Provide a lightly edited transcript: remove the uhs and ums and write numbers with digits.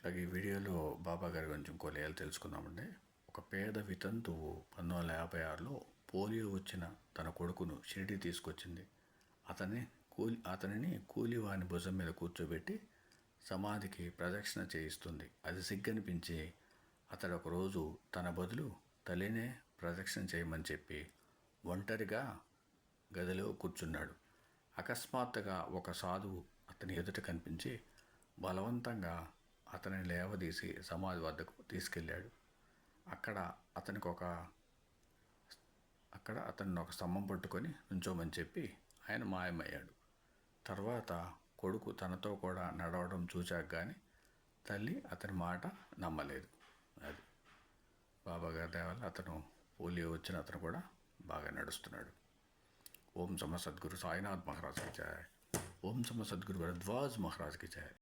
అలాగే ఈ వీడియోలో బాబా గారి గురించి ఇంకో లేయాలు తెలుసుకుందామండి. ఒక పేద వితంతువు 1956లో పోలియో వచ్చిన తన కొడుకును షిరిడి తీసుకొచ్చింది. అతనిని కూలివాని భుజం మీద కూర్చోబెట్టి సమాధికి ప్రదక్షిణ చేయిస్తుంది. అది సిగ్గనిపించి అతడు ఒకరోజు తన బదులు తల్లినే ప్రదక్షిణ చేయమని చెప్పి ఒంటరిగా గదిలో కూర్చున్నాడు. అకస్మాత్తుగా ఒక సాధువు అతని ఎదుట కనిపించి బలవంతంగా అతనిని లేవదీసి సమాధి వద్దకు తీసుకెళ్ళాడు. అక్కడ అతన్ని ఒక స్తంభం పట్టుకొని నుంచోమని చెప్పి ఆయన మాయమయ్యాడు. తర్వాత కొడుకు తనతో కూడా నడవడం చూశాక కానీ తల్లి అతని మాట నమ్మలేదు. అది బాబాగారి దయ వల్ల అతను పోలియో వచ్చిన అతను కూడా బాగా నడుస్తున్నాడు. ఓం సమ సద్గురు సాయినాథ్ మహారాజ్కి జయ. ఓం సమ సద్గురు భరద్వాజ్ మహారాజ్కి జయ.